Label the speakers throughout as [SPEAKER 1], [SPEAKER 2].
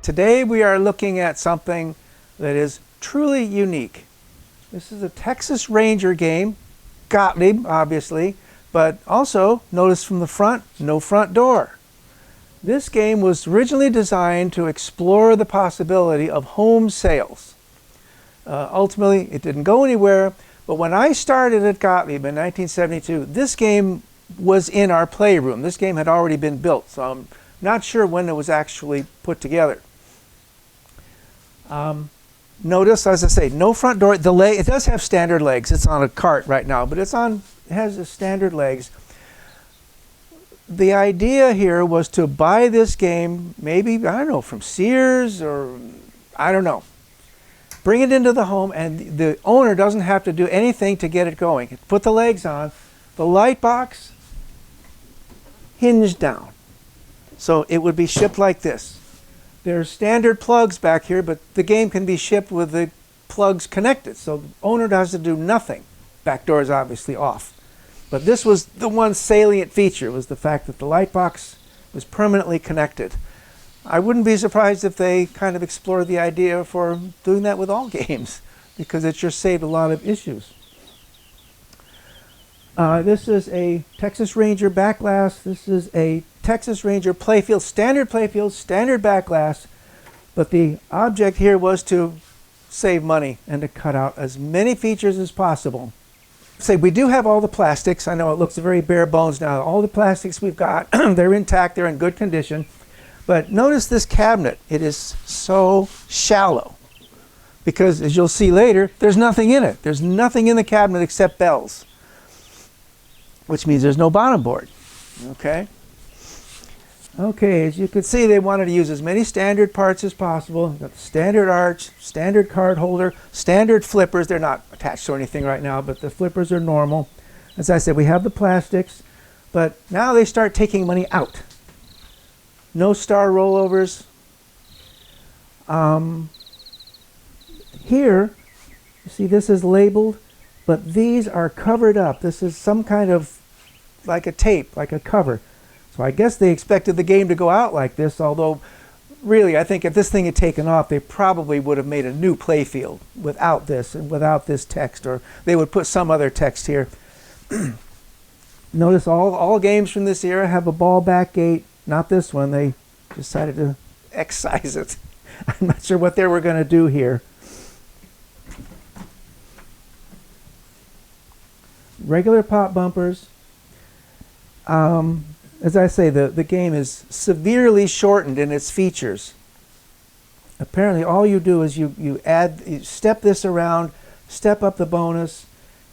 [SPEAKER 1] Today we are looking at something that is truly unique. This is a Texas Ranger game, Gottlieb obviously, but also notice from the front, no front door. This game was originally designed to explore the possibility of home sales. Ultimately it didn't go anywhere, but when I started at Gottlieb in 1972, this game was in our playroom. This game had already been built, so I'm not sure when it was actually put together. Notice, as I say, no front door. The leg, it does have standard legs. It's on a cart right now, but it has the standard legs. The idea here was to buy this game, maybe, I don't know, from Sears or I don't know. Bring it into the home, and the owner doesn't have to do anything to get it going. Put the legs on. The light box hinged down. So it would be shipped like this. There's standard plugs back here, but the game can be shipped with the plugs connected. So the owner doesn't do nothing. Back door is obviously off. But this was the one salient feature, was the fact that the light box was permanently connected. I wouldn't be surprised if they kind of explored the idea for doing that with all games, because it just saved a lot of issues. This is a Texas Ranger back glass. This is a Texas Ranger playfield, standard back glass. But the object here was to save money and to cut out as many features as possible. Say, we do have all the plastics. I know it looks very bare bones now. All the plastics we've got, they're intact, they're in good condition. But notice this cabinet. It is so shallow because, as you'll see later, there's nothing in it. There's nothing in the cabinet except bells, which means there's no bottom board. Okay? Okay, as you can see, they wanted to use as many standard parts as possible. You've got the standard arch, standard card holder, standard flippers. They're not attached to anything right now, but the flippers are normal. As I said, we have the plastics, but now they start taking money out. No star rollovers. Here, you see this is labeled, but these are covered up. This is some kind of, like a tape, like a cover. So I guess they expected the game to go out like this, although really I think if this thing had taken off, they probably would have made a new playfield without this and without this text, or they would put some other text here. Notice all games from this era have a ball back gate. Not this one. They decided to excise it. I'm not sure what they were going to do here. Regular pop bumpers. As I say, the game is severely shortened in its features. Apparently all you do is you step this around, step up the bonus,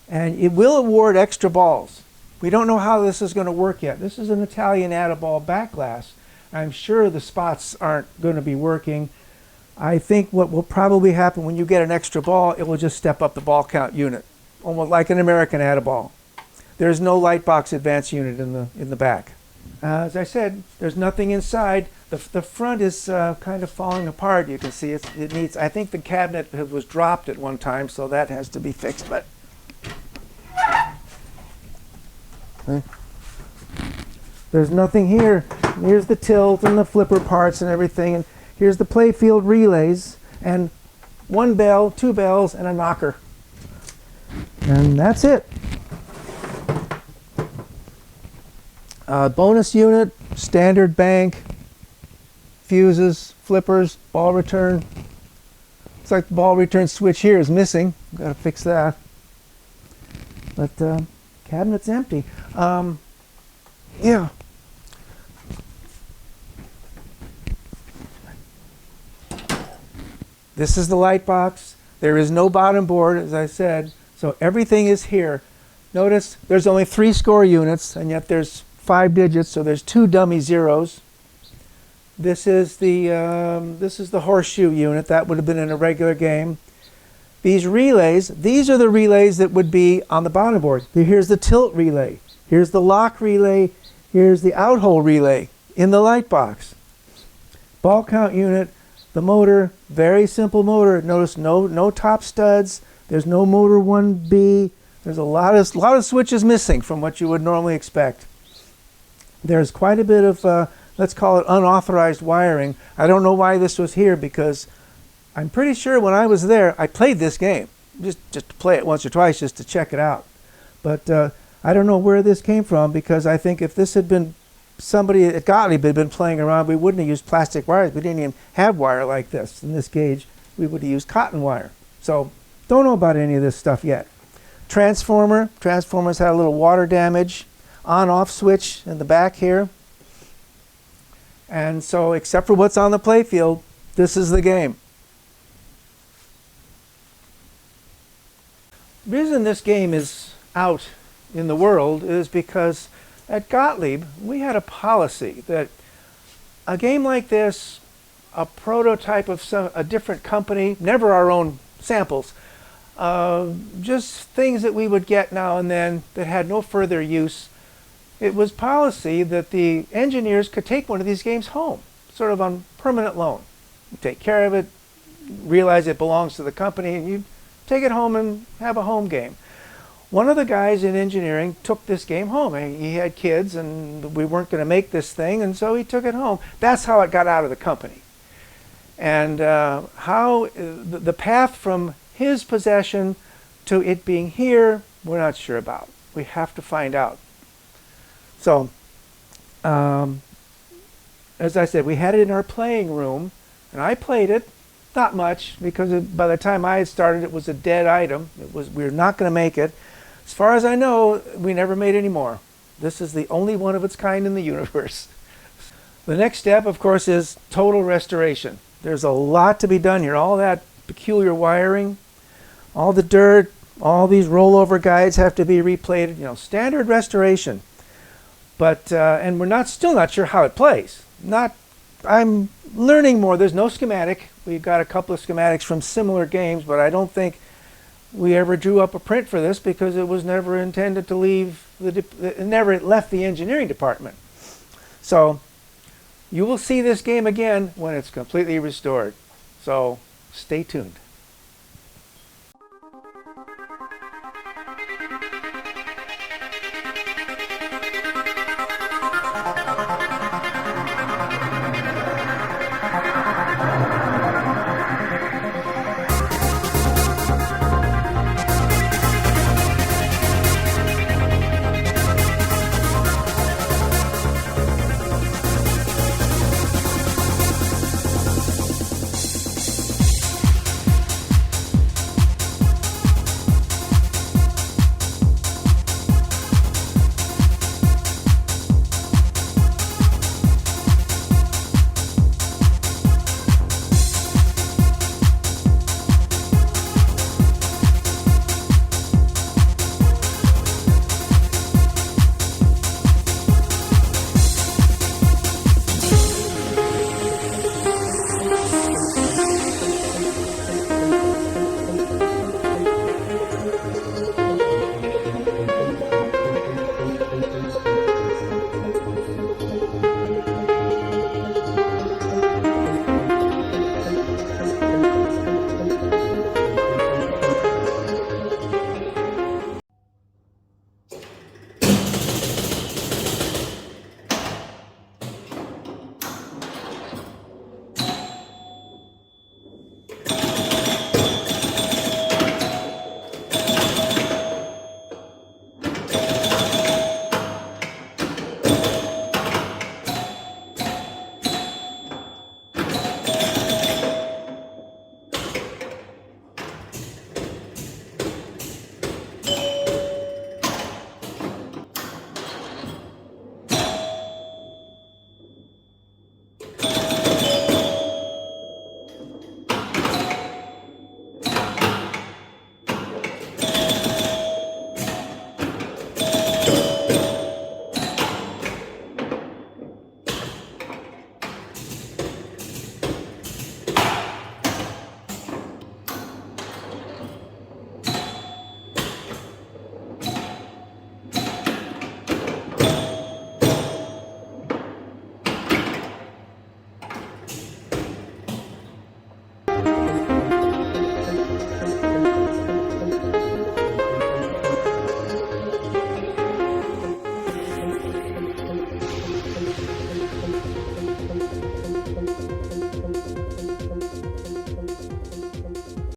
[SPEAKER 1] and it will award extra balls. We don't know how this is going to work yet. This is an Italian add-a-ball back glass. I'm sure the spots aren't going to be working. I think what will probably happen when you get an extra ball, it will just step up the ball count unit, almost like an American add-a-ball. There's no light box advance unit in the back. As I said, there's nothing inside. The front is kind of falling apart. You can see it needs. I think the cabinet was dropped at one time, so that has to be fixed. But there's nothing here. Here's the tilt and the flipper parts and everything. And here's the playfield relays and one bell, two bells, and a knocker. And that's it. Bonus unit, standard bank, fuses, flippers, ball return. Looks like the ball return switch here is missing. Got to fix that. But cabinet's empty. Yeah. This is the light box. There is no bottom board, as I said, so everything is here. Notice there's only 3 score units, and yet there's 5 digits, so there's 2 dummy zeros. This is the horseshoe unit. That would have been in a regular game. These relays, these are the relays that would be on the bottom board. Here's the tilt relay. Here's the lock relay. Here's the out-hole relay in the light box. Ball count unit, the motor, very simple motor. Notice no top studs. There's no motor 1B. There's a lot of switches missing from what you would normally expect. There's quite a bit of let's call it unauthorized wiring. I don't know why this was here, because I'm pretty sure when I was there, I played this game. Just to play it once or twice, just to check it out. But I don't know where this came from, because I think if this had been somebody at Gottlieb had been playing around, we wouldn't have used plastic wires. We didn't even have wire like this in this gauge. We would have used cotton wire. So don't know about any of this stuff yet. Transformers had a little water damage. On-off switch in the back here. And so except for what's on the playfield, this is the game. The reason this game is out in the world is because at Gottlieb, we had a policy that a game like this, a prototype of a different company, never our own samples, just things that we would get now and then that had no further use. It was policy that the engineers could take one of these games home, sort of on permanent loan. You take care of it, realize it belongs to the company, and you take it home and have a home game. One of the guys in engineering took this game home. He had kids, and we weren't going to make this thing, and so he took it home. That's how it got out of the company. And how the path from his possession to it being here, we're not sure about. We have to find out. So, as I said, we had it in our playing room, and I played it, not much, because by the time I had started, it was a dead item. We were not going to make it. As far as I know, we never made any more. This is the only one of its kind in the universe. The next step, of course, is total restoration. There's a lot to be done here. All that peculiar wiring, all the dirt, all these rollover guides have to be replated. You know, standard restoration. But and we're still not sure how it plays. I'm learning more. There's no schematic. We've got a couple of schematics from similar games, but I don't think we ever drew up a print for this, because it was never intended to leave it never left the engineering department. So you will see this game again when it's completely restored. So stay tuned.